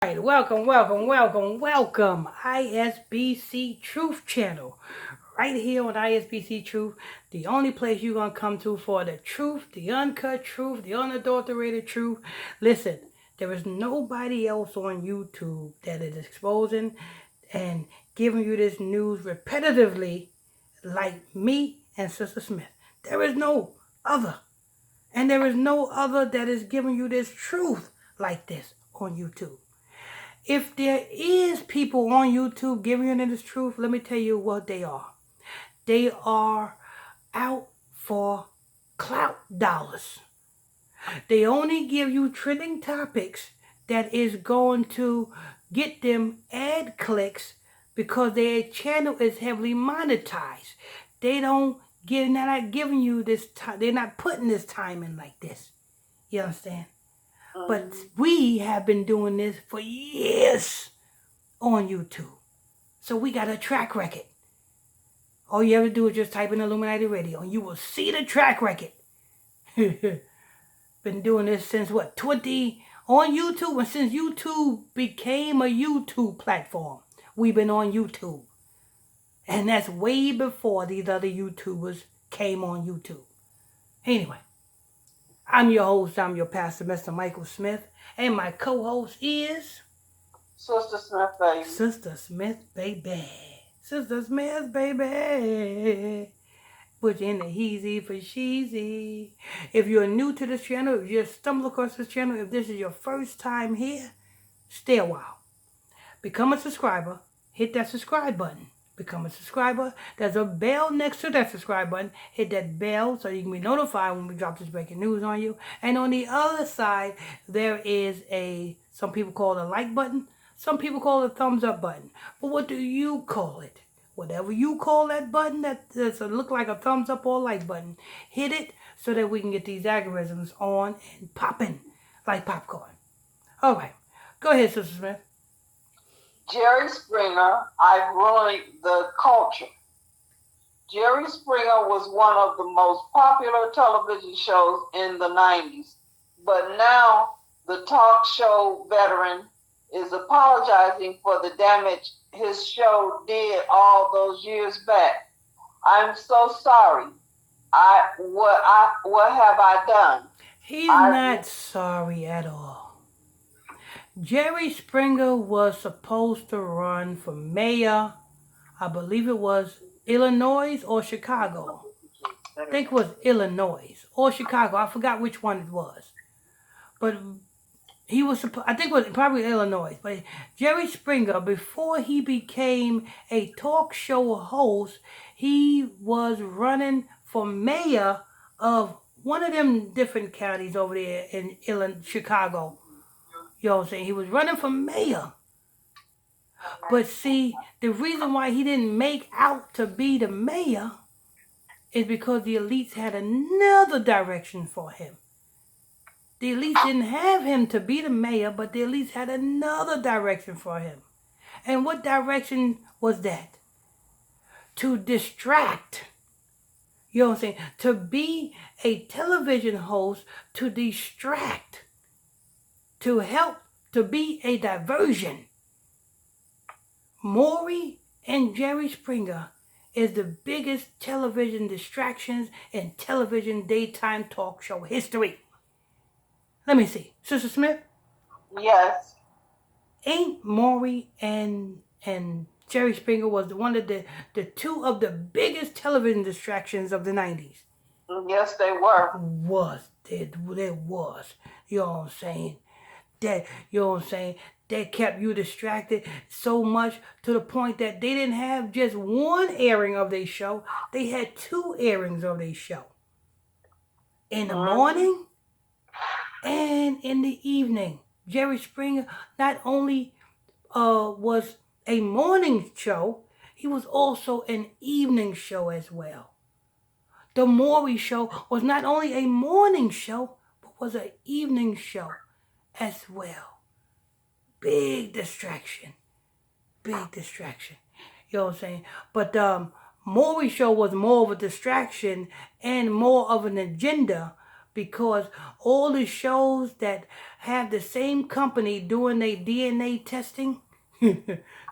Right, welcome. ISBC Truth Channel. Right here on ISBC Truth, the only place you're going to come to for the truth, the uncut truth, the unadulterated truth. Listen, there is nobody else on YouTube that is exposing and giving you this news repetitively like me and Sister Smith. There is no other. And there is no other that is giving you this truth like this on YouTube. If there is people on YouTube giving you this truth, let me tell you what they are. They are out for clout dollars. They only give you trending topics that is going to get them ad clicks because their channel is heavily monetized. They're not giving you this time. They're not putting this time in like this. You understand? But we have been doing this for years on YouTube. So we got a track record. All you have to do is just type in Illuminati Radio and you will see the track record. Been doing this since what, 20 on YouTube? And since YouTube became a YouTube platform, we've been on YouTube. And that's way before these other YouTubers came on YouTube. Anyway, I'm your host, I'm your pastor, Mr. Michael Smith. And my co-host is... Sister Smith, baby. Sister Smith, baby. Sister Smith, baby. Put you in the heezy for sheezy. If you're new to this channel, if you stumble across this channel, if this is your first time here, stay a while. Become a subscriber. Hit that subscribe button. Become a subscriber. There's a bell next to that subscribe button. Hit that bell so you can be notified when we drop this breaking news on you. And on the other side, there is some people call it a like button. Some people call it a thumbs up button. But what do you call it? Whatever you call that button that look like a thumbs up or a like button, hit it so that we can get these algorithms on and popping like popcorn. All right. Go ahead, Sister Smith. Jerry Springer, I ruined the culture. Jerry Springer was one of the most popular television shows in the 90s. But now the talk show veteran is apologizing for the damage his show did all those years back. I'm so sorry. What have I done? He's not sorry at all. Jerry Springer was supposed to run for mayor. I believe it was Illinois or Chicago. I think it was Illinois or Chicago. I forgot which one it was. But he was, I think it was probably Illinois. But Jerry Springer, before he became a talk show host, he was running for mayor of one of them different counties over there in Chicago. You know what I'm saying? He was running for mayor. But see, the reason why he didn't make out to be the mayor is because the elites had another direction for him. The elites didn't have him to be the mayor, but the elites had another direction for him. And what direction was that? To distract. You know what I'm saying? To be a television host, to distract. To help, to be a diversion. Maury and Jerry Springer is the biggest television distractions in television daytime talk show history. Let me see. Sister Smith? Yes. Ain't Maury and Jerry Springer was one of the two of the biggest television distractions of the 90s? Yes, they were. There was. You know what I'm saying? That kept you distracted so much to the point that they didn't have just one airing of their show. They had two airings of their show. In the morning and in the evening. Jerry Springer not only was a morning show, he was also an evening show as well. The Maury Show was not only a morning show, but was an evening show as well. Big distraction. You know what I'm saying? But Maury Show was more of a distraction and more of an agenda because all the shows that have the same company doing their DNA testing,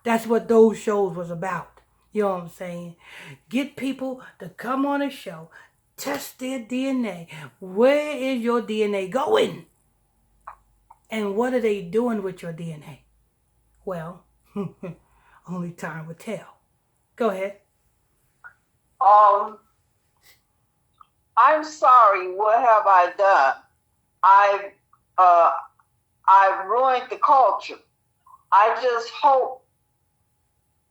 that's what those shows was about. You know what I'm saying? Get people to come on a show, test their DNA. Where is your DNA going? And what are they doing with your DNA? Well, only time will tell. Go ahead. I'm sorry. What have I done? I've ruined the culture. I just hope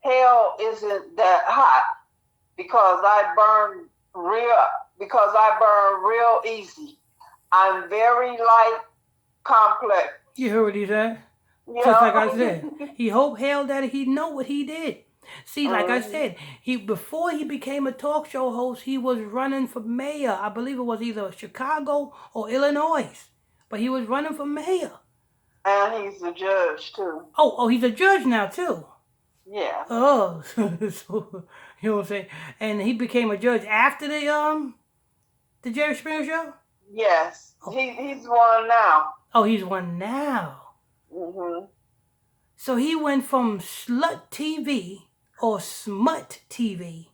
hell isn't that hot because I burn real easy. I'm very light, complex. You heard what he said? You Just know? like I said, he hoped hell that he know what he did. See, like I said, before he became a talk show host, he was running for mayor. I believe it was either Chicago or Illinois, but he was running for mayor. And he's a judge too. Oh, he's a judge now too. Yeah. Oh, so, you know what I'm saying? And he became a judge after the Jerry Springer show. Yes, he's one now. Oh, he's one now. So he went from Slut TV or Smut TV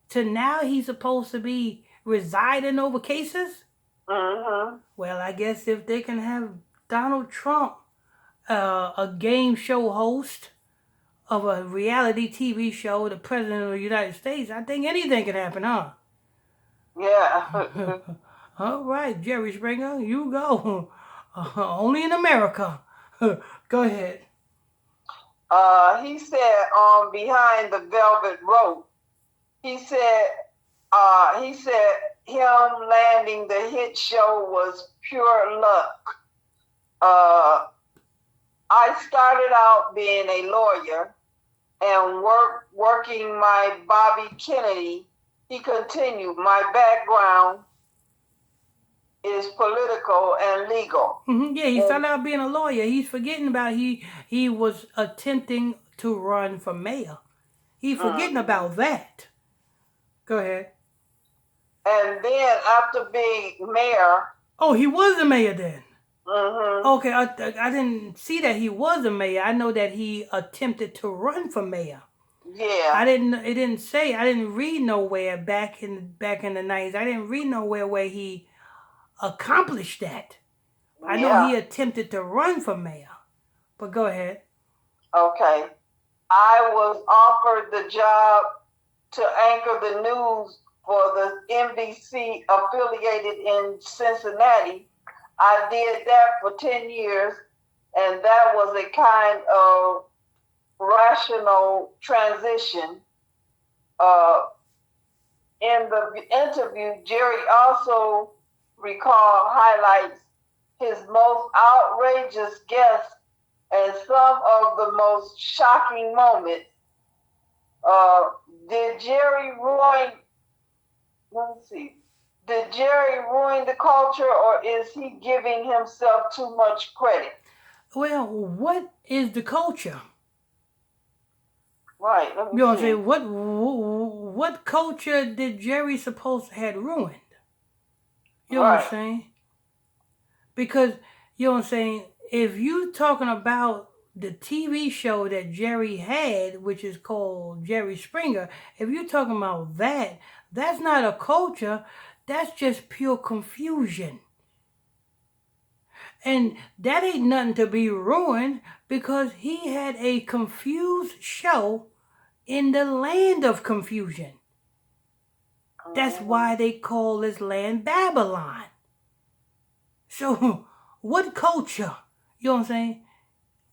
to now he's supposed to be residing over cases? Well, I guess if they can have Donald Trump, a game show host of a reality TV show, the President of the United States, I think anything can happen, huh? Yeah. All right, Jerry Springer, you go. Only in America. Go ahead. He said on Behind the Velvet Rope, he said him landing the hit show was pure luck. I started out being a lawyer and working my Bobby Kennedy. He continued, my background is political and legal. Yeah, he started out being a lawyer. He's forgetting about he was attempting to run for mayor. He's forgetting about that. Go ahead. And then after being mayor... Oh, he was a mayor then? Okay, I didn't see that he was a mayor. I know that he attempted to run for mayor. Yeah. It didn't say, I didn't read nowhere back in the 90s. I didn't read nowhere where he accomplished that. I know he attempted to run for mayor. But go ahead. Okay. I was offered the job to anchor the news for the NBC affiliated in Cincinnati. I did that for 10 years, and that was a kind of rational transition. In the interview, Jerry also highlights his most outrageous guests and some of the most shocking moments. Did Jerry ruin the culture, or is he giving himself too much credit? Well, what is the culture? Right. You know what I'm saying? What culture did Jerry supposed to have ruined? You know what I'm saying? Because, you know what I'm saying, if you talking about the TV show that Jerry had, which is called Jerry Springer, if you're talking about that, that's not a culture, that's just pure confusion. And that ain't nothing to be ruined because he had a confused show in the land of confusion. That's why they call this land Babylon. So, what culture, you know what I'm saying?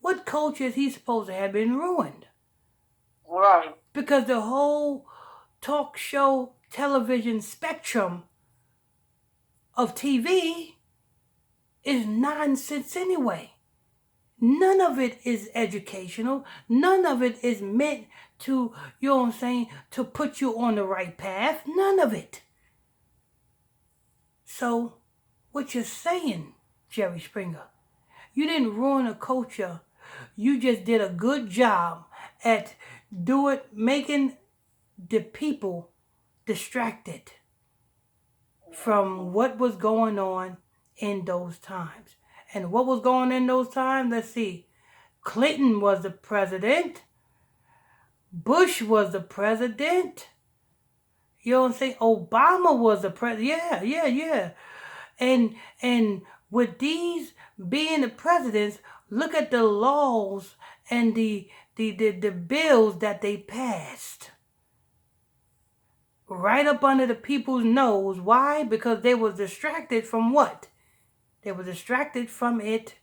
What culture is he supposed to have been ruined? Right. Because the whole talk show television spectrum of TV is nonsense anyway. None of it is educational. None of it is meant to, you know what I'm saying, to put you on the right path. None of it. So, what you're saying, Jerry Springer, you didn't ruin a culture. You just did a good job at making the people distracted from what was going on in those times. And what was going in those times? Let's see. Clinton was the president. Bush was the president. You know what I'm saying? Obama was the president. Yeah. And with these being the presidents, look at the laws and the bills that they passed. Right up under the people's nose. Why? Because they was distracted from what? They were distracted from it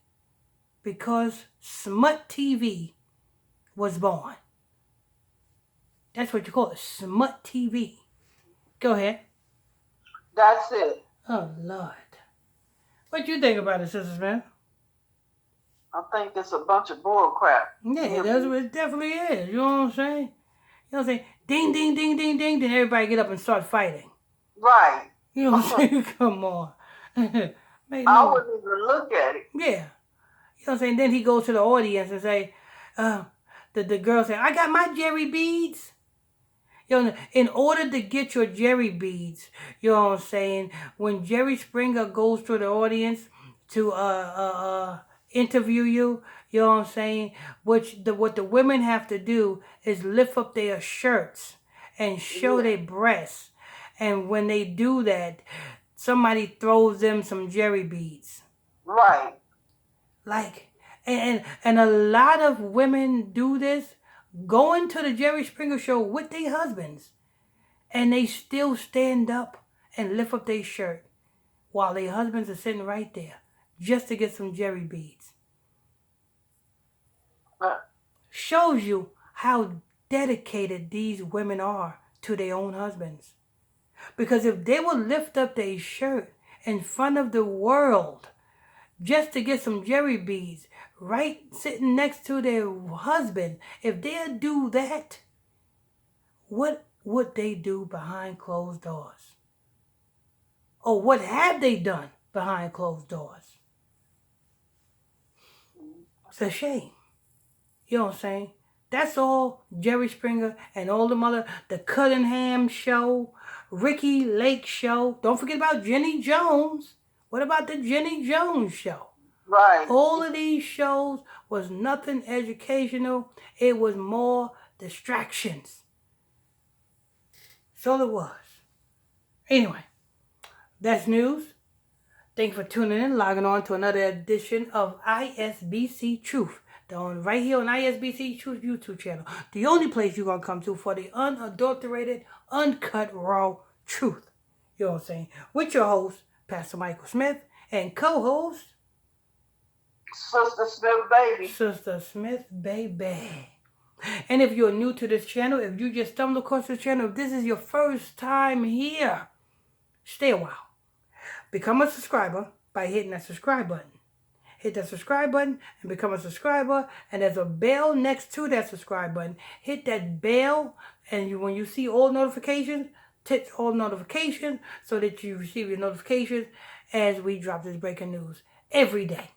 because smut TV was born. That's what you call it, smut TV. Go ahead. That's it. Oh, Lord. What you think about it, Sister Smith? I think it's a bunch of bull crap. Yeah, that's what it definitely is. You know what I'm saying? You know what I'm saying? Ding, ding, ding, ding, ding. Then everybody get up and start fighting. Right. You know what I'm saying? Come on. I wouldn't even look at it. Yeah. You know what I'm saying? Then he goes to the audience and say, the girl say, I got my Jerry beads. You know, in order to get your Jerry beads, you know what I'm saying, when Jerry Springer goes to the audience to interview you, you know what I'm saying, what the women have to do is lift up their shirts and show their breasts. And when they do that, somebody throws them some Jerry beads. Right. Like, and a lot of women do this, going to the Jerry Springer show with their husbands, and they still stand up and lift up their shirt while their husbands are sitting right there just to get some Jerry beads. Shows you how dedicated these women are to their own husbands. Because if they would lift up their shirt in front of the world just to get some Jerry beads, right sitting next to their husband, if they'd do that, what would they do behind closed doors? Or what have they done behind closed doors? It's a shame. You know what I'm saying? That's all Jerry Springer and all the Cunningham show, Ricky Lake show. Don't forget about Jenny Jones. What about the Jenny Jones show? Right. All of these shows was nothing educational. It was more distractions. So it was. Anyway, that's news. Thank you for tuning in, logging on to another edition of ISBC Truth. Right here on ISBC Truth YouTube channel. The only place you're going to come to for the unadulterated, uncut, raw truth. You know what I'm saying? With your host, Pastor Michael Smith, and co-host, Sister Smith Baby. Sister Smith Baby. And if you're new to this channel, if you just stumbled across this channel, if this is your first time here, stay a while. Become a subscriber by hitting that subscribe button. Hit that subscribe button and become a subscriber. And there's a bell next to that subscribe button. Hit that bell, and when you see all notifications, hit all notifications so that you receive your notifications as we drop this breaking news every day.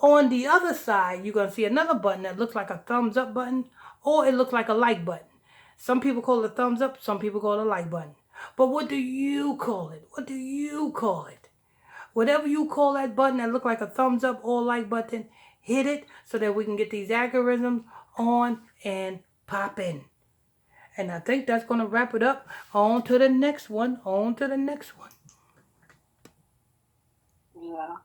On the other side, you're going to see another button that looks like a thumbs up button, or it looks like a like button. Some people call it a thumbs up, some people call it a like button. But what do you call it? What do you call it? Whatever you call that button that look like a thumbs up or like button, hit it so that we can get these algorithms on and popping. And I think that's going to wrap it up. On to the next one. On to the next one. Yeah.